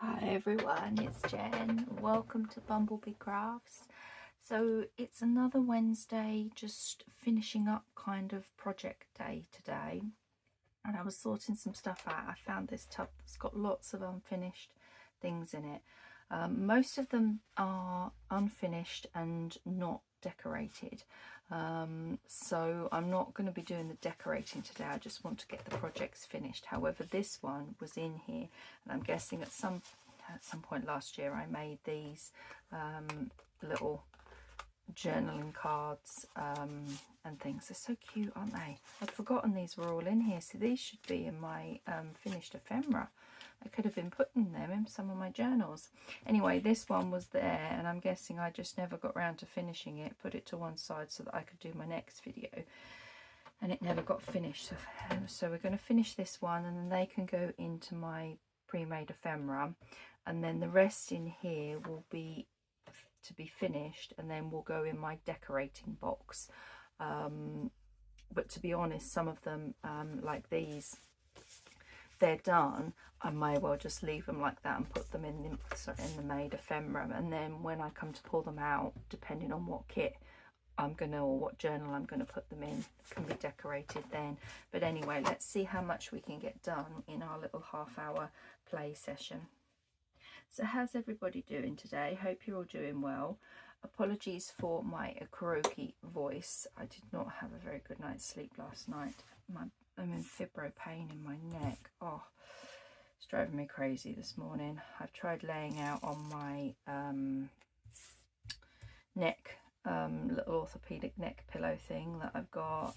Hi everyone, it's Jen. Welcome to BumbleBeeCrafts. So it's another Wednesday, just finishing up kind of project day today. And I was sorting some stuff out. I found this tub that's got lots of unfinished things in it. Most of them are unfinished and not decorated. So I'm not going to be doing the decorating today. I just want to get the projects finished. However, this one was in here, and I'm guessing at some point last year I made these little journaling cards and things. They're so cute, aren't they? I'd forgotten these were all in here. So these should be in my finished ephemera. I could have been putting them in some of my journals. Anyway, this one was there, and I'm guessing I just never got around to finishing it. Put it to one side so that I could do my next video, and it never got finished. So we're going to finish this one, and then they can go into my pre-made ephemera, and then the rest in here will be to be finished, and then will go in my decorating box. But to be honest, some of them like these, they're done. I may well just leave them like that and put them in the made ephemera, and then when I come to pull them out, depending on what kit I'm gonna, or what journal I'm gonna put them in, can be decorated then. But anyway, let's see how much we can get done in our little half-hour play session. So how's everybody doing today? Hope you're all doing well. Apologies for my croaky voice. I did not have a very good night's sleep last night. I'm in fibro pain in my neck. Oh, it's driving me crazy this morning. I've tried laying out on my neck, little orthopedic neck pillow thing that I've got,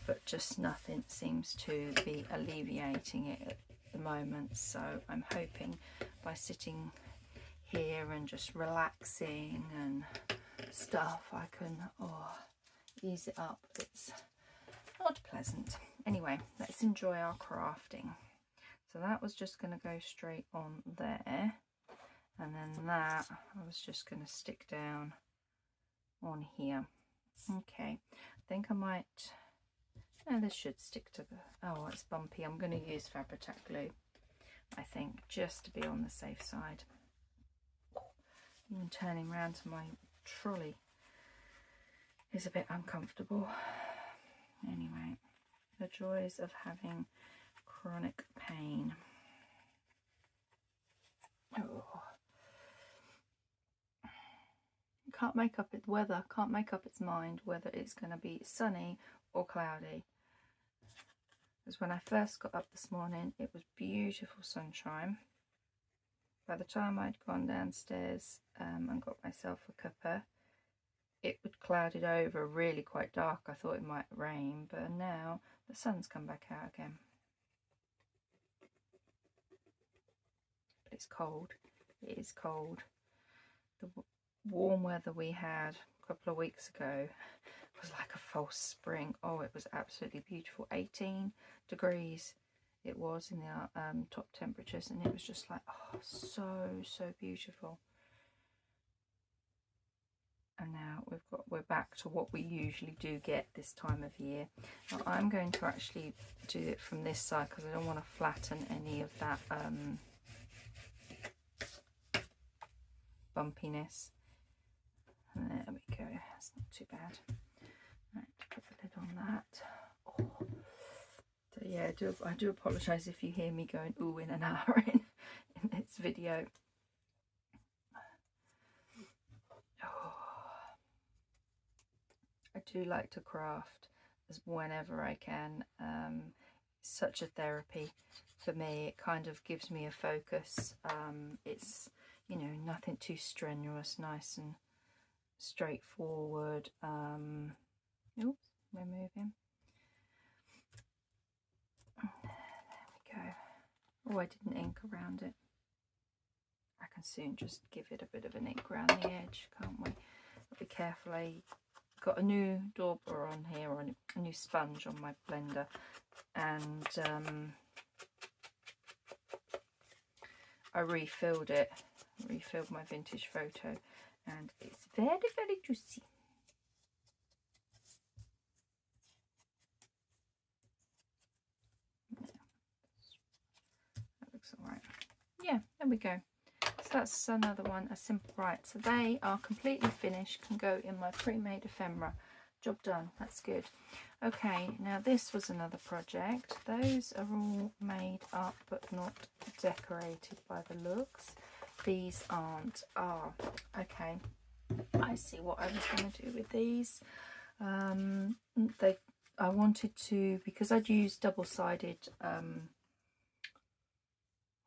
but just nothing seems to be alleviating it at the moment. So I'm hoping by sitting here and just relaxing and stuff, I can ease it up. It's not pleasant. Anyway, let's enjoy our crafting. So that was just going to go straight on there, and then that I was just going to stick down on here. Okay, I think I might, this should stick to the, oh, it's bumpy. I'm going to use Fabri-Tac glue, I think, just to be on the safe side. Even turning around to my trolley is a bit uncomfortable. Anyway, the joys of having chronic pain. Oh. Can't make up its weather, can't make up its mind whether it's going to be sunny or cloudy. Because when I first got up this morning, it was beautiful sunshine. By the time I'd gone downstairs and got myself a cuppa, it would clouded over, really quite dark. I thought it might rain, but now the sun's come back out again. But it's cold. It is cold. The warm weather we had a couple of weeks ago was like a false spring. Oh, it was absolutely beautiful. 18 degrees it was in the top temperatures, and it was just like, oh, so beautiful. And now we're back to what we usually do get this time of year. Now I'm going to actually do it from this side because I don't want to flatten any of that bumpiness. And there we go, that's not too bad. Right, put the lid on that. Oh. So yeah, I do apologise if you hear me going ooh in and hour in this video. I do like to craft as whenever I can. It's such a therapy for me. It kind of gives me a focus. It's, you know, nothing too strenuous, nice and straightforward. Oops, we're moving. There we go. Oh, I didn't ink around it. I can soon just give it a bit of an ink around the edge, can't we? I'll be careful. I got a new dauber on here, or a new sponge on my blender, and I refilled my vintage photo, and it's very juicy. Yeah, that looks all right. Yeah, There we go. So that's another one, a simple. Right, so they are completely finished, can go in my pre-made ephemera. Job done. That's good. Okay, now this was another project. Those are all made up but not decorated by the looks. These aren't. Ah, okay, I see what I was going to do with these. I wanted to, because I'd used double-sided, what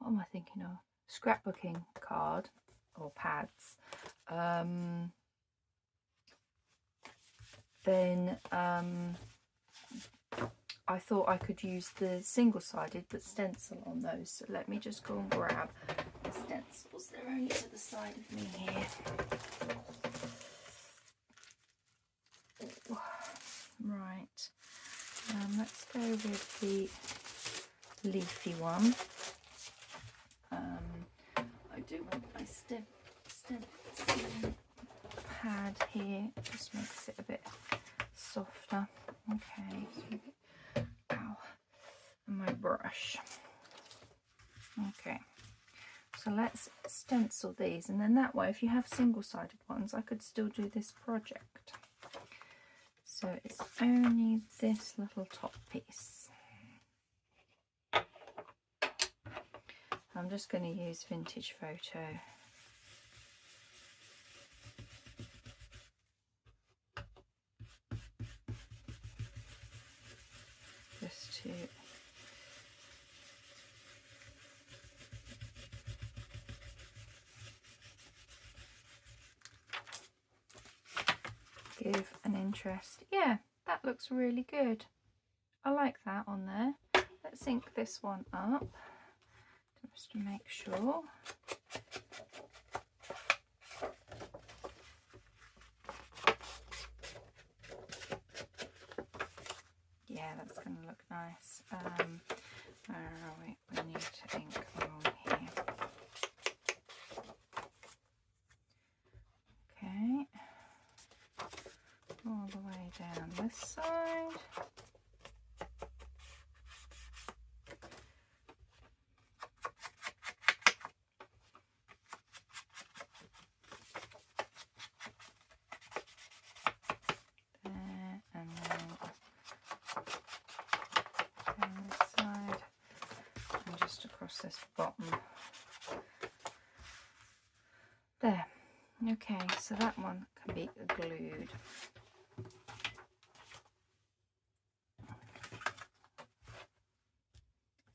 am I thinking of? Scrapbooking card or pads. Then I thought I could use the single-sided but stencil on those. So let me just go and grab the stencils. They're only to the side of me here. Right, let's go with the leafy one. I do want my stencil pad here, just makes it a bit softer. Okay, ow, and my brush. Okay, so let's stencil these, and then that way, if you have single-sided ones, I could still do this project. So it's only this little top piece. I'm just going to use Vintage Photo. Just to give an interest. Yeah, that looks really good. I like that on there. Let's ink this one up just to make sure. Yeah, that's going to look nice. Where are we? We need to ink along here. Okay. All the way down this side. There, and then down this side, and just across this bottom. There. Okay, so that one can be glued.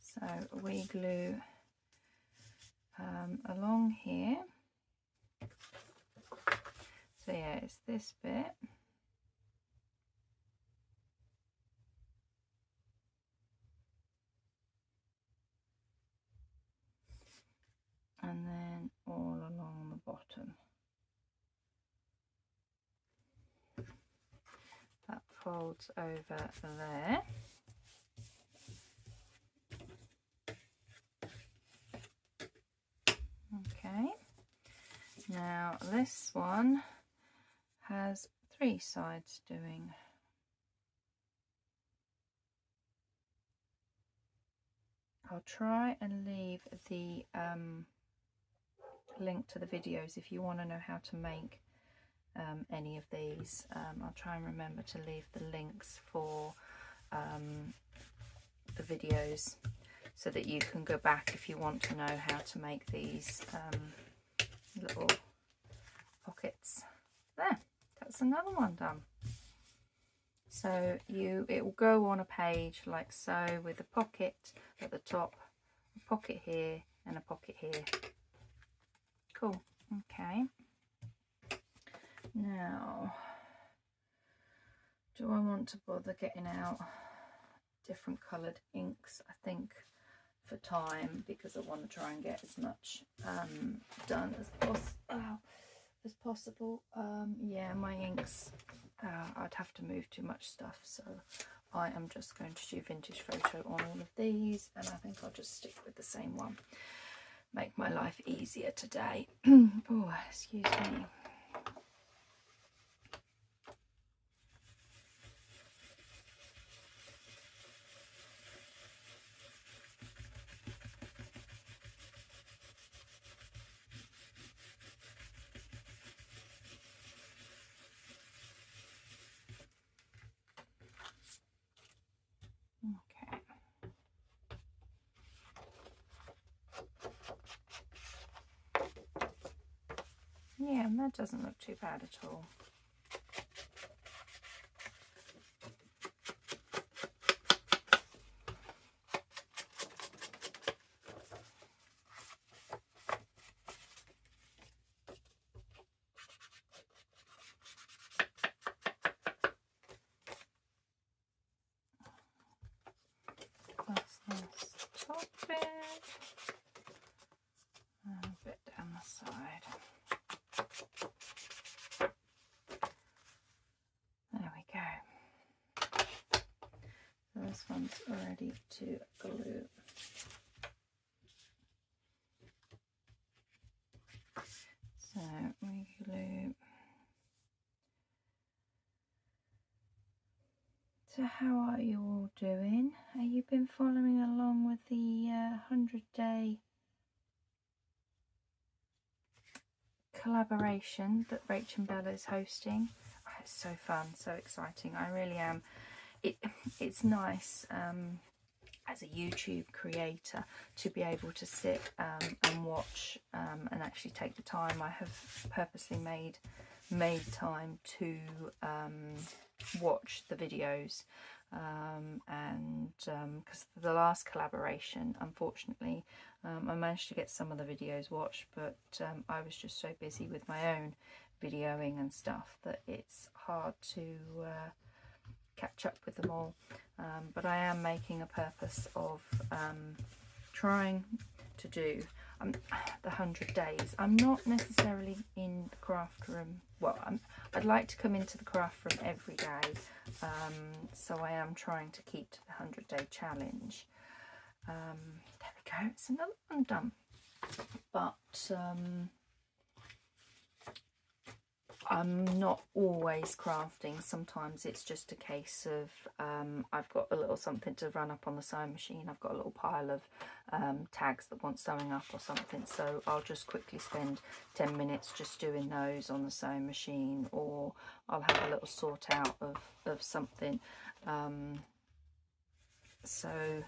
So we glue along here. So yeah, it's this bit. And then all along the bottom. That folds over there. Okay, now this one has 3 sides doing. I'll try and leave the link to the videos if you want to know how to make any of these. I'll try and remember to leave the links for the videos so that you can go back if you want to know how to make these little pockets. There, that's another one done. So it will go on a page like so, with a pocket at the top, a pocket here and a pocket here. Cool. Okay, now do I want to bother getting out different coloured inks? I think for time, because I want to try and get as much done as possible. Yeah, my inks, I'd have to move too much stuff, so I am just going to do Vintage Photo on all of these, and I think I'll just stick with the same one. Make my life easier today. Oh, excuse me. Yeah, that doesn't look too bad at all. That's this top bit and a bit down the side. There we go. So this one's ready to glue. So we glue. So how are you all doing? Have you been following along with the 100-day collaboration that Rach and Bella is hosting? Oh, it's so fun, so exciting. I really am. It's nice as a YouTube creator to be able to sit and watch and actually take the time. I have purposely made time to watch the videos, and because the last collaboration, unfortunately, I managed to get some of the videos watched, but I was just so busy with my own videoing and stuff that it's hard to catch up with them all. But I am making a purpose of trying to do the 100 days. I'm not necessarily in the craft room. Well, I'd like to come into the craft room every day, so I am trying to keep to the 100-day challenge. There we go, it's another one done. But I'm not always crafting. Sometimes it's just a case of I've got a little something to run up on the sewing machine. I've got a little pile of tags that want sewing up or something, so I'll just quickly spend 10 minutes just doing those on the sewing machine, or I'll have a little sort out of something. So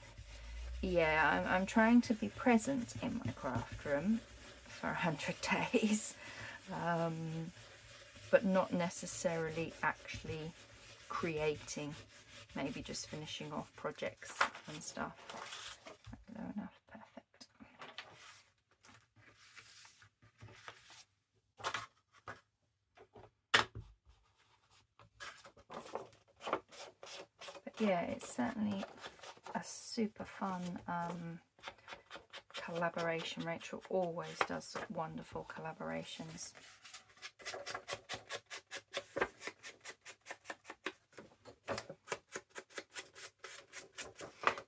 yeah, I'm trying to be present in my craft room for 100 days. But not necessarily actually creating, maybe just finishing off projects and stuff. Low enough, perfect. But yeah, it's certainly a super fun collaboration. Rachel always does wonderful collaborations.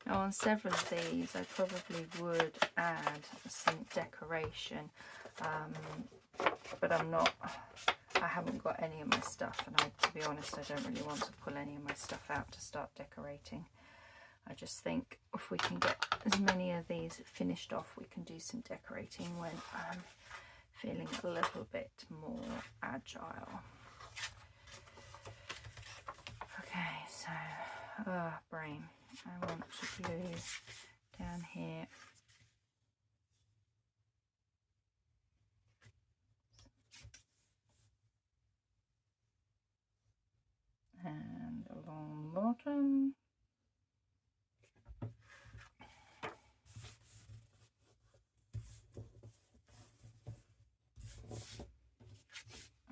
Now on several of these I probably would add some decoration, but I haven't got any of my stuff, and to be honest, I don't really want to pull any of my stuff out to start decorating. I just think if we can get as many of these finished off, we can do some decorating when I'm feeling a little bit more agile. Okay, so brain. I want to glue down here. And along the bottom.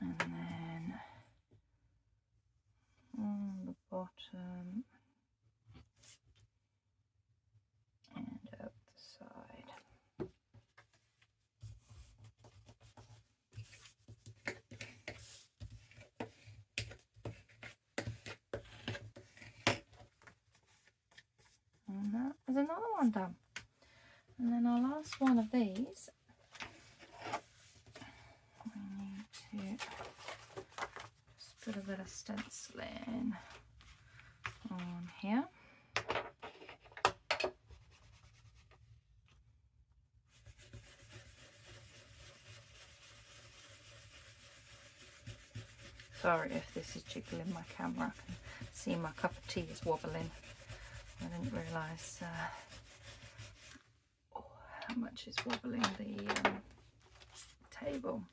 And then on the bottom. And up the side. And that is another one done. And then our last one of these, we need to just put a bit of stenciling on here. Sorry if this is jiggling my camera. I can see my cup of tea is wobbling. I didn't realise how much is wobbling the table.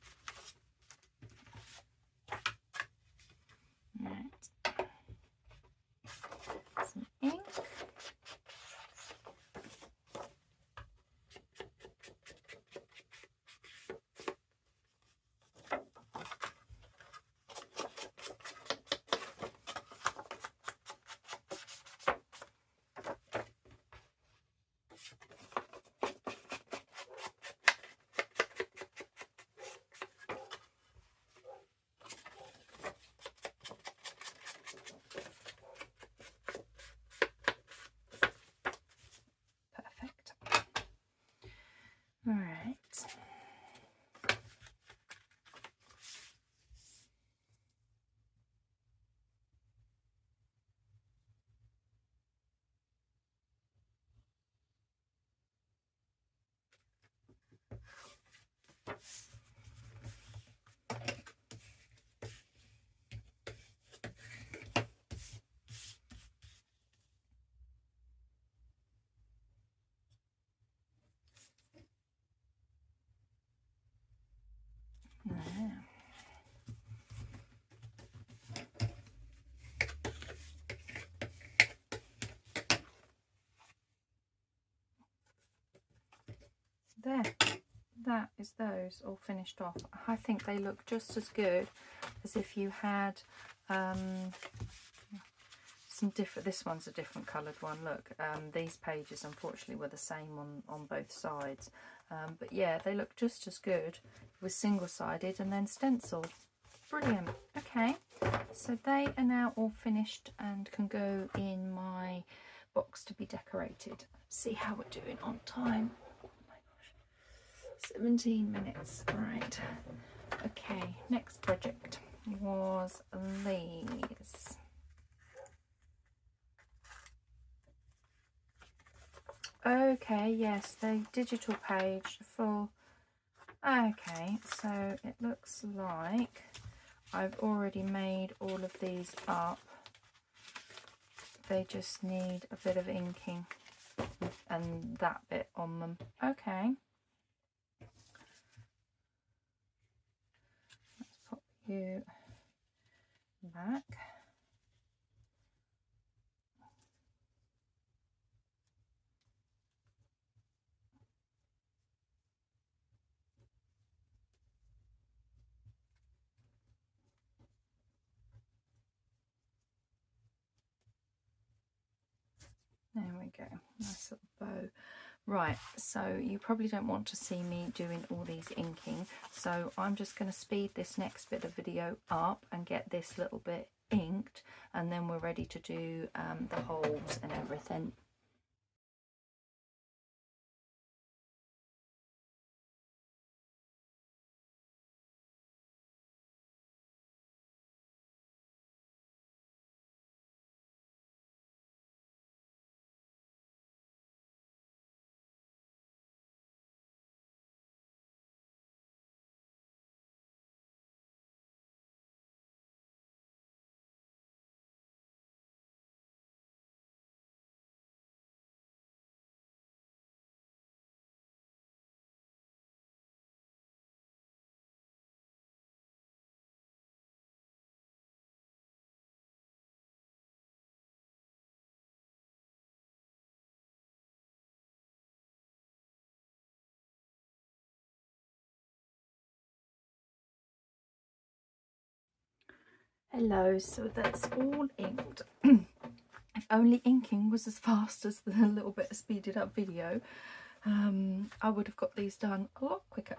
there, that is those all finished off. I think they look just as good as if you had some different, this one's a different coloured one, look. These pages unfortunately were the same on both sides, but yeah, they look just as good with single-sided and then stenciled. Brilliant. Okay, so they are now all finished and can go in my box to be decorated. See how we're doing on time. Oh my gosh, 17 minutes. Right, okay, next project was these. Okay, yes, the digital page, the full. Okay, so it looks like I've already made all of these up. They just need a bit of inking and that bit on them. Okay. Let's pop you back. There we go, nice little bow. Right, so you probably don't want to see me doing all these inking, so I'm just going to speed this next bit of video up and get this little bit inked, and then we're ready to do the holes and everything. Hello, so that's all inked. If only inking was as fast as the little bit of speeded up video, I would have got these done a lot quicker.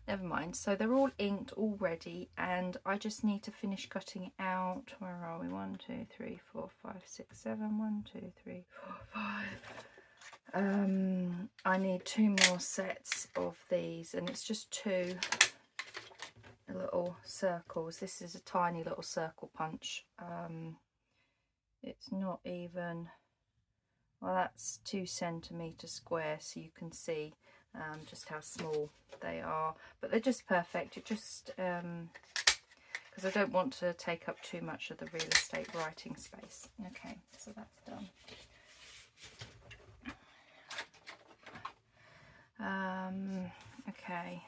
Never mind. So they're all inked already, and I just need to finish cutting it out. Where are we? 1, 2, 3, 4, 5, 6, 7. 1, 2, 3, 4, 5. I need 2 more sets of these, and it's just 2 little circles. This is a tiny little circle punch. It's not even, well, that's 2 centimeters square, so you can see just how small they are, but they're just perfect. It just because I don't want to take up too much of the real estate writing space. Okay, so that's done. Okay,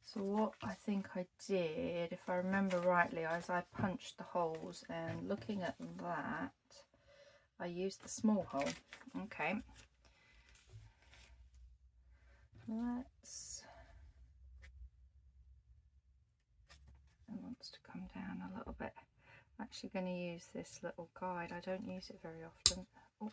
so what I think I did, if I remember rightly, is I punched the holes, and looking at that, I used the small hole. Okay, let's, it wants to come down a little bit. I'm actually going to use this little guide. I don't use it very often. Oh.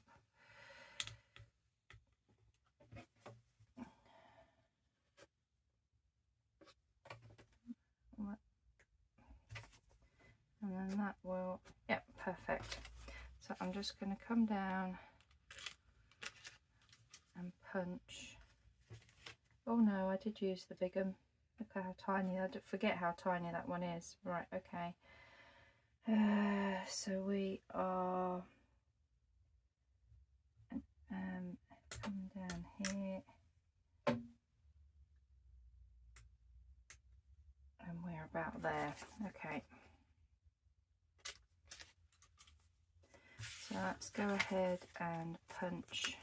And then that will, yep, perfect. So I'm just going to come down and punch. Oh no, I did use the big one. Look at how tiny, I forget how tiny that one is. Right, okay. So we are come down here, and we're about there. Okay. So let's go ahead and punch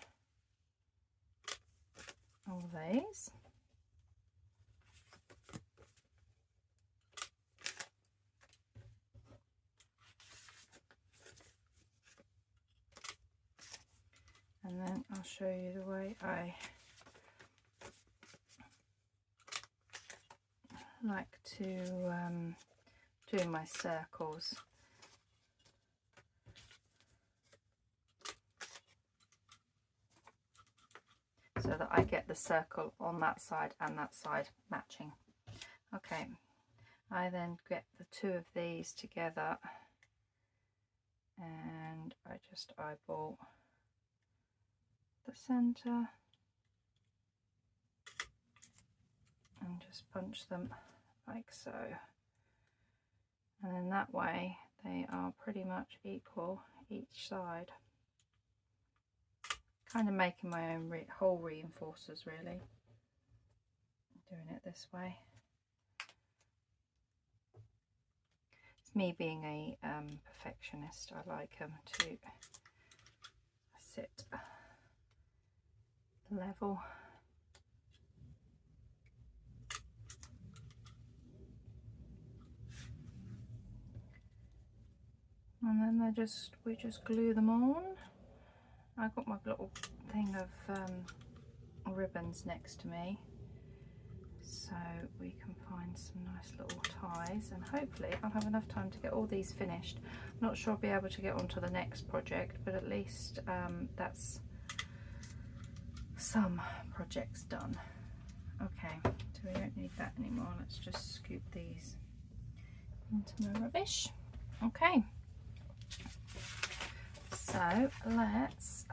all these. And then I'll show you the way I like to do my circles. So that I get the circle on that side and that side matching. Okay, I then get the two of these together and I just eyeball the center and just punch them like so, and then that way they are pretty much equal each side. Kind of making my own hole reinforcers, really, doing it this way. It's me being a perfectionist. I like them to sit level. And then we just glue them on. I've got my little thing of ribbons next to me, so we can find some nice little ties, and hopefully I'll have enough time to get all these finished. I'm not sure I'll be able to get onto the next project, but at least that's some projects done. Okay, so we don't need that anymore. Let's just scoop these into my rubbish. Okay, so let's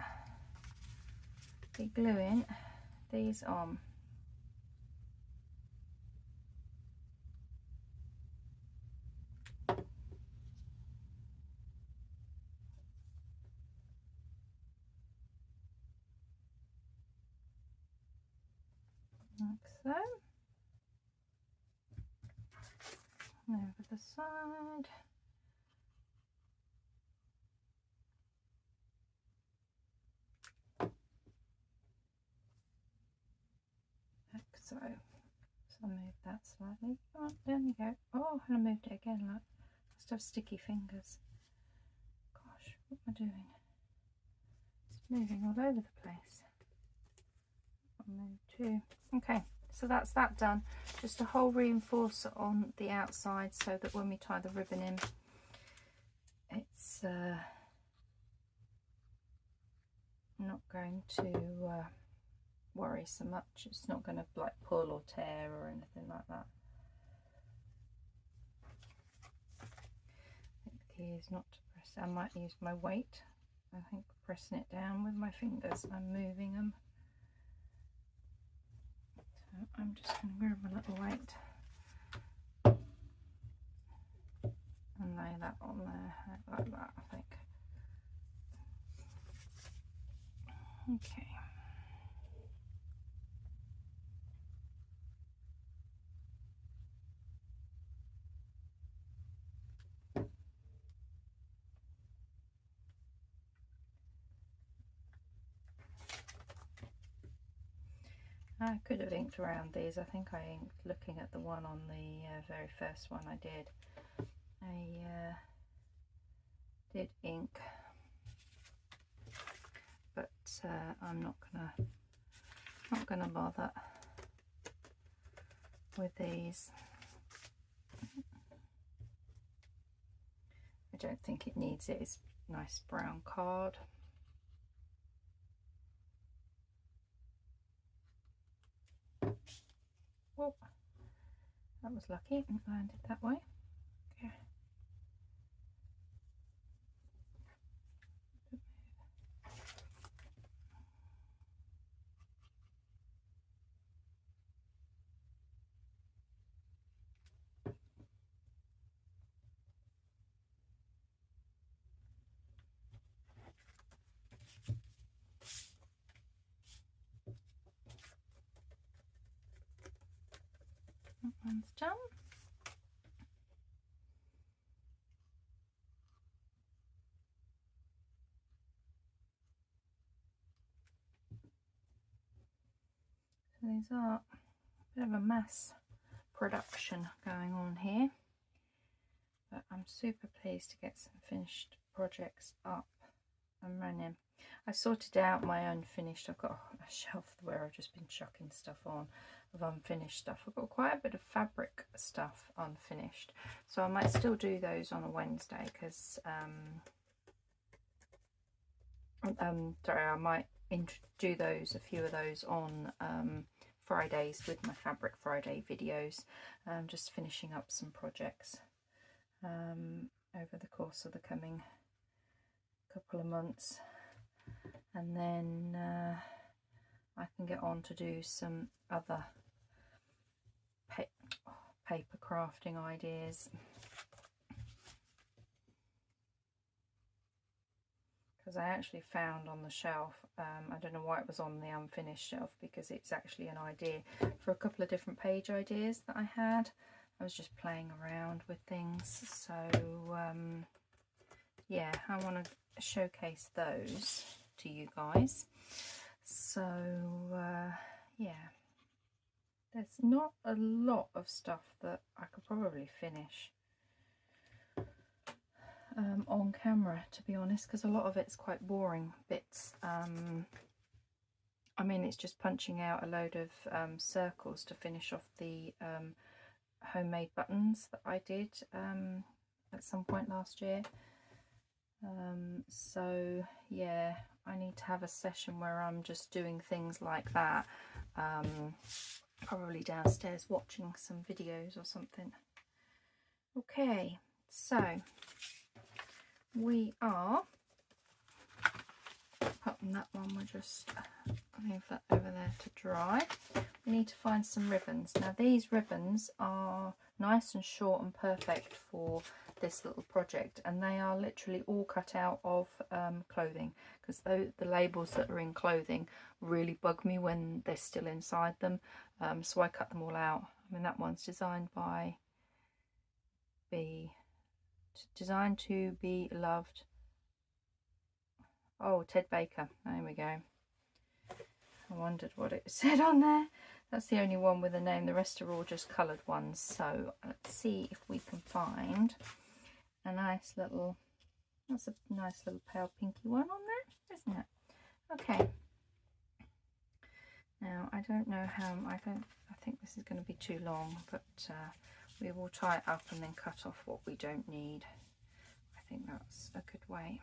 be gluing these on. Like so. And over the side. Like so. So I'll move that slightly. Oh, there you go. Oh, and I moved it again. Look, I must have sticky fingers. Gosh, what am I doing? It's moving all over the place. I'll move too. Okay, so that's that done. Just a hole reinforcer on the outside so that when we tie the ribbon in, it's not going to worry so much. It's not going to like pull or tear or anything like that. I think the key is not to press. I might use my weight. I think pressing it down with my fingers, I'm moving them. So I'm just going to grab a little weight and lay that on there like that, I think. Okay. I could have inked around these. I think I inked looking at the one on the very first one I did. I did ink, but I'm not gonna bother with these. I don't think it needs it. It's nice brown card. Oh, that was lucky. It landed that way. Okay. That one's done. So these are a bit of a mass production going on here, but I'm super pleased to get some finished projects up and running. I sorted out my unfinished. I've got a shelf where I've just been chucking stuff on of unfinished stuff. I've got quite a bit of fabric stuff unfinished, so I might still do those on a Wednesday because sorry, I might do those, a few of those on Fridays with my Fabric Friday videos. Just finishing up some projects over the course of the coming couple of months, and then I can get on to do some other paper crafting ideas. Because I actually found on the shelf, I don't know why it was on the unfinished shelf, because it's actually an idea for a couple of different page ideas that I had. I was just playing around with things, so yeah, I want to showcase those to you guys. So yeah, there's not a lot of stuff that I could probably finish on camera, to be honest, because a lot of it's quite boring bits. I mean, it's just punching out a load of circles to finish off the homemade buttons that I did at some point last year. So yeah, I need to have a session where I'm just doing things like that, probably downstairs watching some videos or something. Okay, so we are putting that one, we'll just leave that over there to dry. We need to find some ribbons. Now these ribbons are nice and short and perfect for this little project, and they are literally all cut out of clothing, because the labels that are in clothing really bug me when they're still inside them, so I cut them all out. I mean, that one's designed by Designed to be loved. Oh, Ted Baker. There we go. I wondered what it said on there. That's the only one with a name. The rest are all just coloured ones. So let's see if we can find a nice little, that's a nice little pale pinky one on there, isn't it? Okay. Now, I don't know how, I think this is going to be too long, but we will tie it up and then cut off what we don't need. I think that's a good way.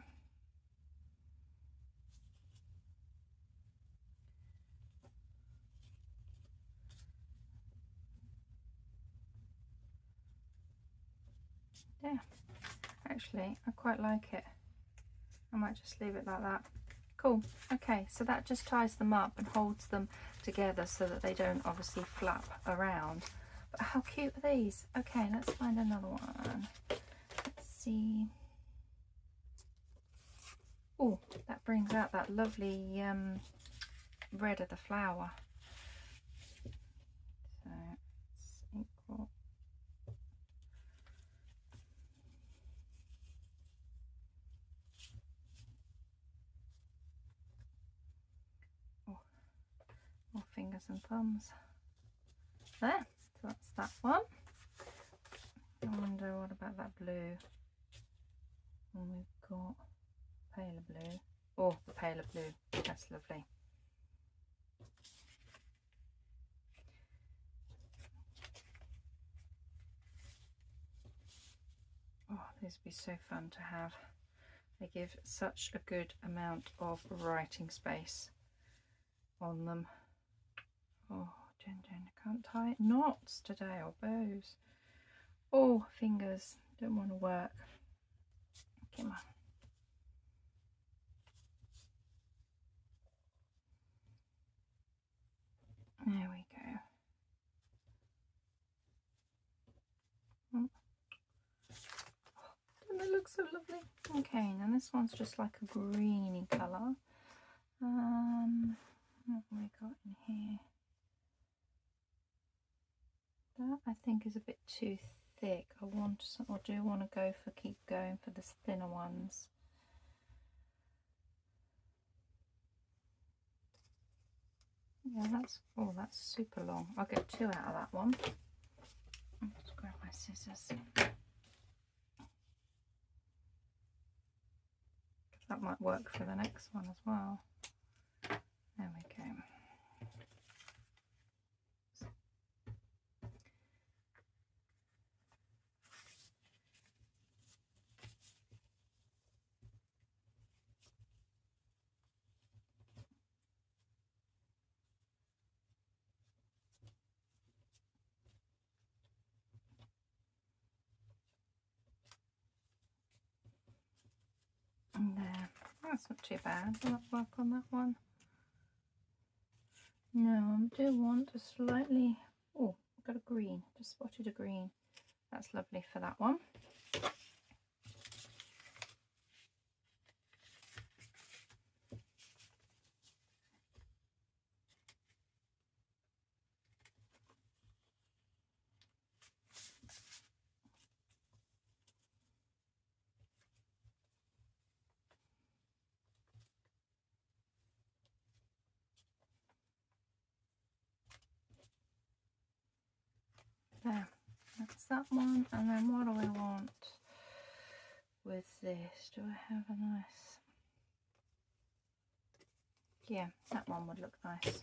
Yeah, actually, I quite like it. I might just leave it like that. Cool. Okay, so that just ties them up and holds them together so that they don't obviously flap around. But how cute are these? Okay, let's find another one. Let's see. Oh, that brings out that lovely red of the flower. So let's equal. Oh, more fingers and thumbs. There, so that's that one. I wonder what about that blue. And we've got paler blue. Oh, the paler blue. That's lovely. Oh, these would be so fun to have. They give such a good amount of writing space on them. Oh, Jen, I can't tie knots today, or bows. Oh, fingers, don't want to work. Come on. There we go. Oh, doesn't it look so lovely? Okay, now this one's just like a greeny colour. What have we got in here? That I think is a bit too thick. I do want to keep going for the thinner ones. Yeah, that's super long. I'll get two out of that one. I'll just grab my scissors. That might work for the next one as well. There we go. And there. That's not too bad. Will that work on that one? No, I do want a slightly... Oh, I've got a green. Just spotted a green. That's lovely for that one. There, that's that one. And then what do we want with this? Do I have a nice... Yeah, that one would look nice.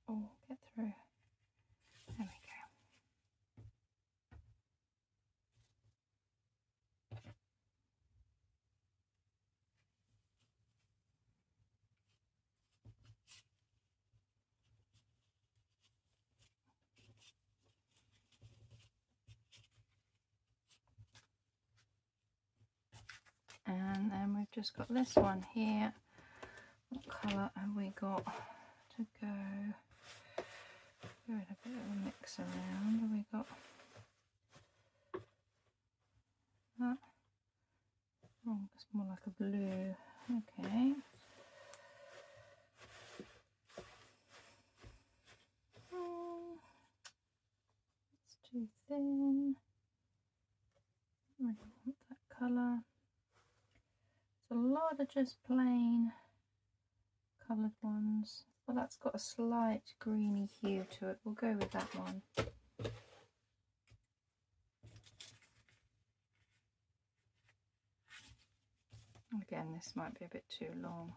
Oh, get through. There we go. And then we've just got this one here. What colour have we got to go? Give it a bit of a mix around. Have we got that? Oh, it's more like a blue. Okay. It's too thin. I don't want that colour. There's a lot of just plain coloured ones. Well, that's got a slight greeny hue to it. We'll go with that one. Again, this might be a bit too long,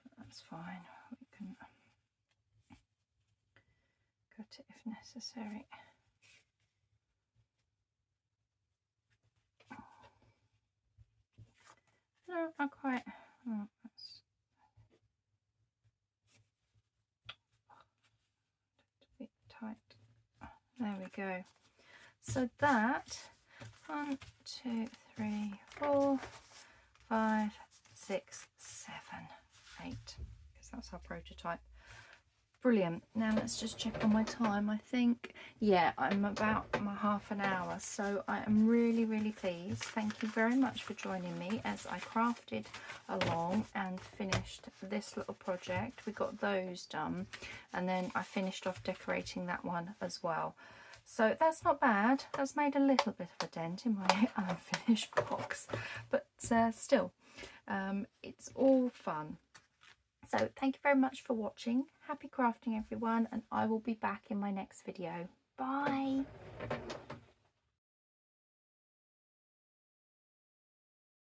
but that's fine. We can cut it if necessary. No, not quite. Oh, that's a bit tight. There we go. So that 1, 2, 3, 4, 5, 6, 7, 8, because that's our prototype. Brilliant. Now let's just check on my time. I think, yeah, I'm about my half an hour, so I am really, really pleased. Thank you very much for joining me as I crafted along and finished this little project. We got those done, and then I finished off decorating that one as well. So that's not bad. That's made a little bit of a dent in my unfinished box, but still, it's all fun. So thank you very much for watching. Happy crafting, everyone, and I will be back in my next video. Bye.